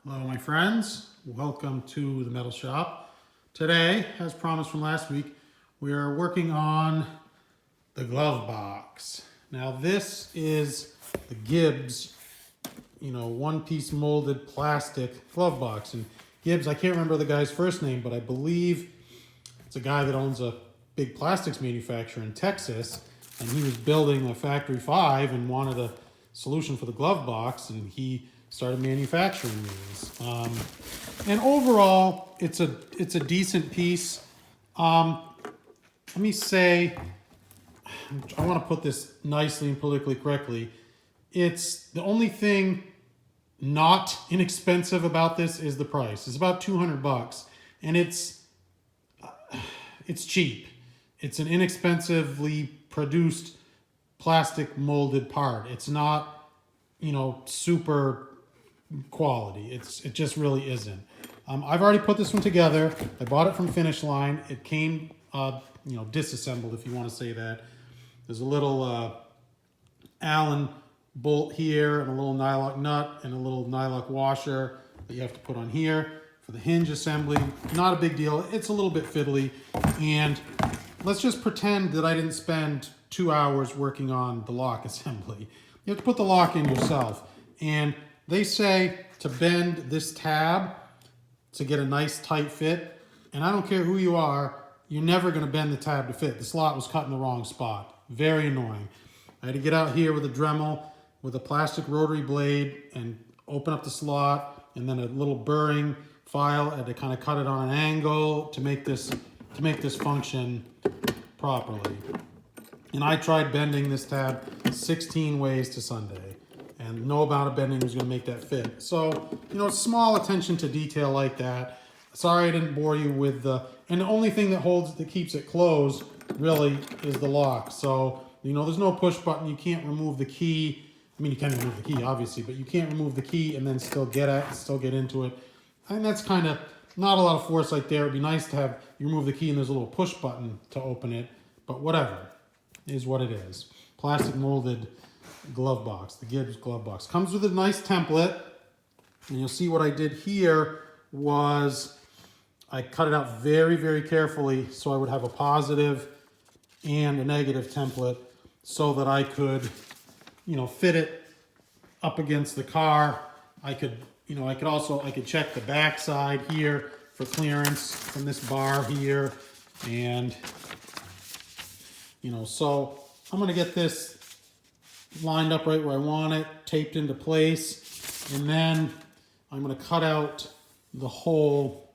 Hello my friends, welcome to the metal shop. Today, as promised from last week, we are working on the glove box. Now this is the Gibbs, one-piece molded plastic glove box. And Gibbs, I can't remember the guy's first name, but I believe it's a guy that owns a big plastics manufacturer in Texas, and he was building a Factory 5 and wanted a solution for the glove box, and he started manufacturing these. And overall, it's a decent piece. Let me say, I want to put this nicely and politically correctly. It's the only thing not inexpensive about this is the price. It's about $200, and it's cheap. It's an inexpensively produced plastic molded part. It's not, super quality. It just really isn't. I've already put this one together. I bought it from Finish Line. It came, disassembled, if you want to say that. There's a little Allen bolt here, and a little nylock nut, and a little nylock washer that you have to put on here for the hinge assembly. Not a big deal. It's a little bit fiddly, and let's just pretend that I didn't spend 2 hours working on the lock assembly. You have to put the lock in yourself, and they say to bend this tab to get a nice tight fit, and I don't care who you are, you're never going to bend the tab to fit. The slot was cut in the wrong spot. Very annoying. I had to get out here with a Dremel with a plastic rotary blade and open up the slot, and then a little burring file. I had to kind of cut it on an angle to make this function properly. And I tried bending this tab 16 ways to Sunday, and no amount of bending was going to make that fit. So, small attention to detail like that. Sorry I didn't bore you with and the only thing that keeps it closed really is the lock. So, there's no push button. You can't remove the key. I mean, you can remove the key, obviously, but you can't remove the key and then still get into it. And that's kind of not a lot of foresight there. It'd be nice to have you remove the key and there's a little push button to open it, but whatever, it is what it is. Plastic molded glove box, the Gibbs glove box. Comes with a nice template, and you'll see what I did here was I cut it out very, very carefully so I would have a positive and a negative template so that I could, fit it up against the car. I could check the back side here for clearance from this bar here, and so I'm going to get this lined up right where I want it, taped into place, and then I'm going to cut out the hole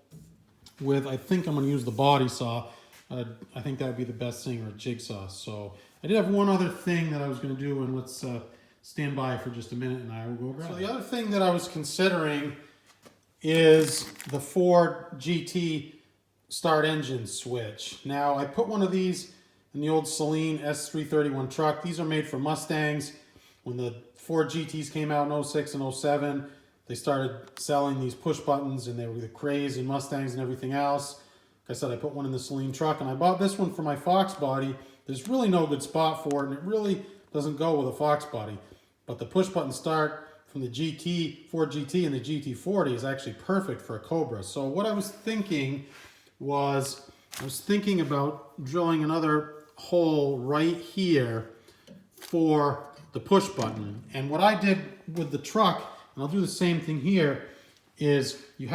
with, I think I'm going to use the body saw. I think that would be the best thing, or a jigsaw. So I did have one other thing that I was going to do, and let's stand by for just a minute and I will go grab it. So the other thing that I was considering is the Ford GT start engine switch. Now I put one of these in the old Celine S331 truck. These are made for Mustangs. When the Ford GTs came out in 06 and 07, they started selling these push buttons, and they were the craze in Mustangs and everything else. Like I said, I put one in the Celine truck, and I bought this one for my Fox body. There's really no good spot for it, and it really doesn't go with a Fox body. But the push button start from the Ford GT and the GT40 is actually perfect for a Cobra. So what I was thinking was, about drilling another hole right here for the push button. And what I did with the truck, and I'll do the same thing here, is you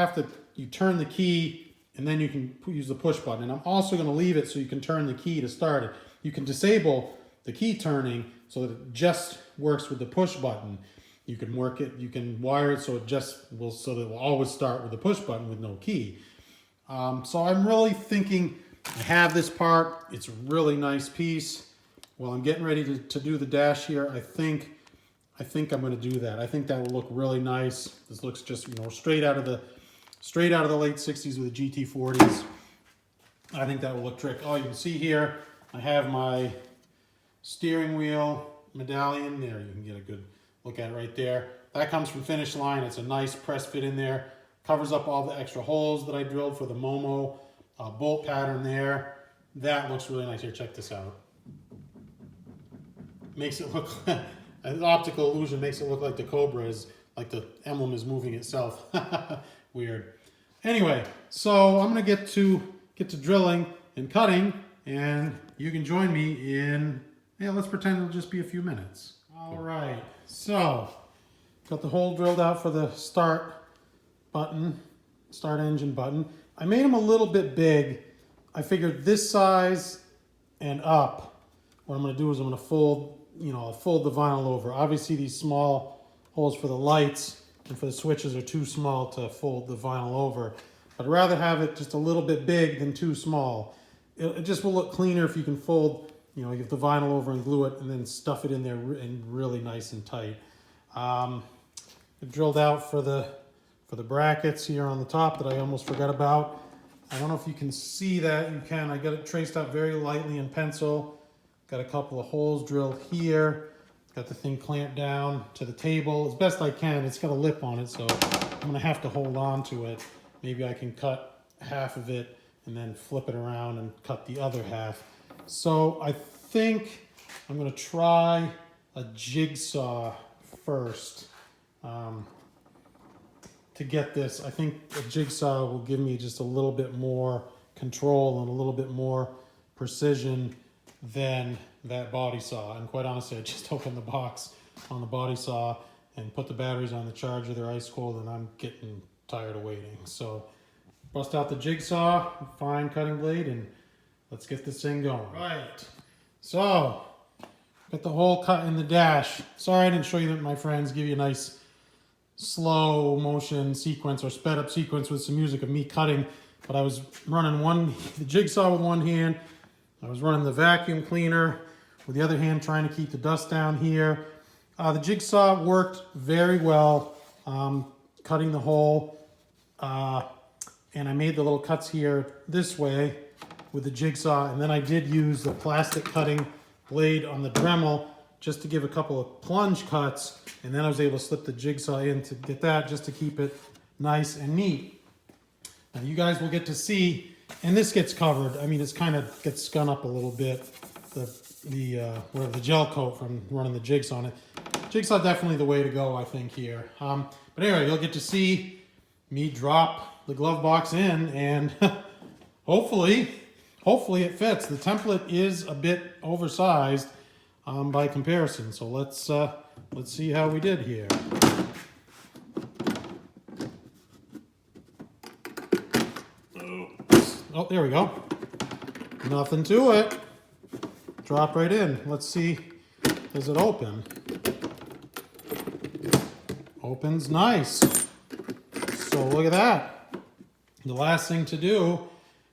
turn the key and then you can use the push button. And I'm also going to leave it so you can turn the key to start it. You can disable the key turning so that it just works with the push button. You can work it, you can wire it so that it will always start with the push button with no key. So I'm really thinking, I have this part. It's a really nice piece. While I'm getting ready to do the dash here, I think I'm going to do that. I think that will look really nice. This looks just straight out of the late 60s with the GT40s. I think that will look trick. Oh, you can see here I have my steering wheel medallion. There, you can get a good look at it right there. That comes from Finish Line. It's a nice press fit in there. Covers up all the extra holes that I drilled for the Momo bolt pattern there. That looks really nice. Here, check this out. Makes it look, an optical illusion makes it look like the Cobra is like the emblem is moving itself. Weird. Anyway, so I'm gonna get to drilling and cutting, and you can join me in, yeah, let's pretend it'll just be a few minutes. All right, so got the hole drilled out for the start engine button. I made them a little bit big. I figured this size and up, what I'm gonna do is I'm gonna fold, I'll fold the vinyl over. Obviously these small holes for the lights and for the switches are too small to fold the vinyl over. But I'd rather have it just a little bit big than too small. It just will look cleaner if you can fold, you have the vinyl over and glue it and then stuff it in there and really nice and tight. I drilled out for the brackets here on the top that I almost forgot about. I don't know if you can see that. You can. I got it traced out very lightly in pencil. Got a couple of holes drilled here. Got the thing clamped down to the table as best I can. It's got a lip on it, so I'm gonna have to hold on to it. Maybe I can cut half of it and then flip it around and cut the other half. So I think I'm gonna try a jigsaw first. To get this, I think a jigsaw will give me just a little bit more control and a little bit more precision than that body saw. And quite honestly, I just opened the box on the body saw and put the batteries on the charger. They're ice cold and I'm getting tired of waiting. So bust out the jigsaw, fine cutting blade, and let's get this thing going. Right, so got the hole cut in the dash. Sorry I didn't show you that, my friends, give you a nice slow motion sequence or sped up sequence with some music of me cutting, but I was running the jigsaw with one hand, I was running the vacuum cleaner with the other hand, trying to keep the dust down here. The jigsaw worked very well, cutting the hole, and I made the little cuts here this way with the jigsaw, and then I did use the plastic cutting blade on the Dremel just to give a couple of plunge cuts, and then I was able to slip the jigsaw in to get that, just to keep it nice and neat. Now you guys will get to see, and this gets covered. I mean, it's kind of gets scun up a little bit, the gel coat from running the jigs on it. Jigsaw definitely the way to go, I think, here. But anyway, you'll get to see me drop the glove box in, and hopefully it fits. The template is a bit oversized by comparison, so let's see how we did here. Oh, there we go. Nothing to it. Drop right in. Let's see, does it open? Opens nice. So look at that. The last thing to do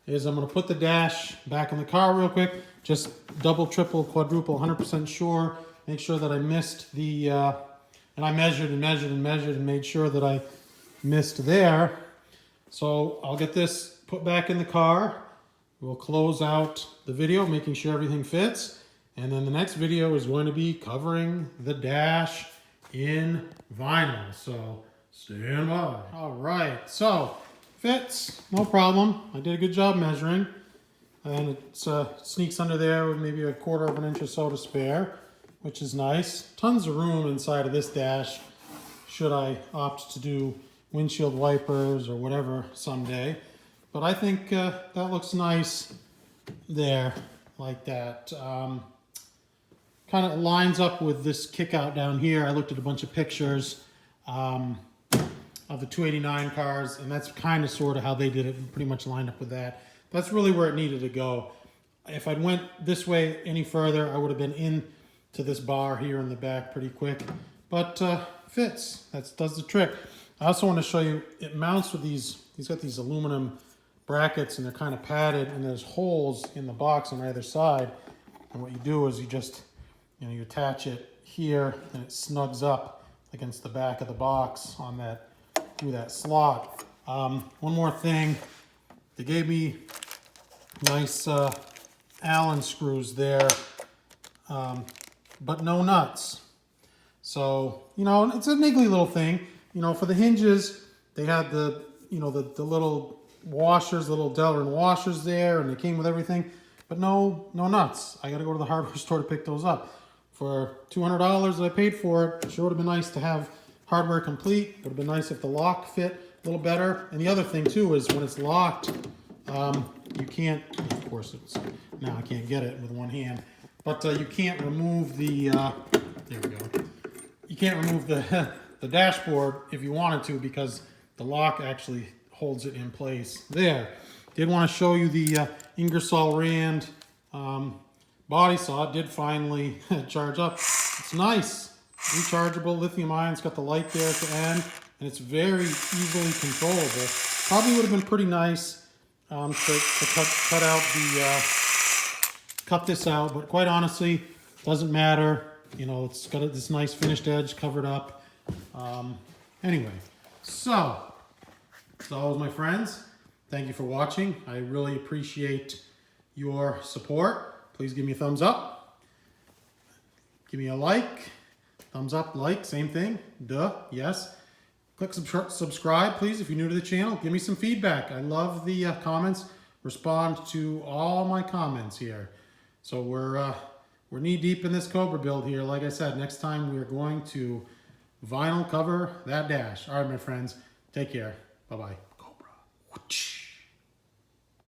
is I'm going to put the dash back in the car real quick. Just double, triple, quadruple, 100% sure. Make sure that I missed the, and I measured and measured and measured and made sure that I missed there. So I'll get this put back in the car. We'll close out the video, making sure everything fits. And then the next video is going to be covering the dash in vinyl. So stand by. All right, so fits, no problem. I did a good job measuring. And it sneaks under there with maybe a 1/4 of an inch or so to spare, which is nice. Tons of room inside of this dash, should I opt to do windshield wipers or whatever someday. But I think that looks nice there, like that. Kind of lines up with this kick out down here. I looked at a bunch of pictures of the 289 cars, and that's kind of sort of how they did it, and pretty much lined up with that. That's really where it needed to go. If I'd went this way any further, I would have been in to this bar here in the back pretty quick. But fits, that does the trick. I also want to show you, it mounts with these, he's got these aluminum brackets and they're kind of padded, and there's holes in the box on either side. And what you do is you just, you attach it here and it snugs up against the back of the box on that, through that slot. One more thing, they gave me nice Allen screws there, but no nuts. So, it's a niggly little thing. For the hinges, they had the little washers, the little Delrin washers there, and they came with everything, but no nuts. I got to go to the hardware store to pick those up. For $200 that I paid for it, sure would have been nice to have hardware complete. Would have been nice if the lock fit a little better. And the other thing too is when it's locked, you can't, of course it's, now I can't get it with one hand, but you can't remove the, there we go. You can't remove the, the dashboard if you wanted to because the lock actually holds it in place. There. Did want to show you the Ingersoll Rand body saw. It did finally charge up. It's nice. Rechargeable lithium ion. It's got the light there at the end, and it's very easily controllable. Probably would have been pretty nice to cut out the cut this out, but quite honestly, doesn't matter. You know, it's got this nice finished edge covered up. Anyway, so my friends, thank you for watching. I really appreciate your support. Please give me a thumbs up. Give me a like. Thumbs up, like, same thing. Duh, yes. Click subscribe, please, if you're new to the channel. Give me some feedback. I love the comments. Respond to all my comments here. So we're knee deep in this Cobra build here. Like I said, next time we're going to vinyl cover that dash. All right, my friends, take care. Bye-bye. Cobra.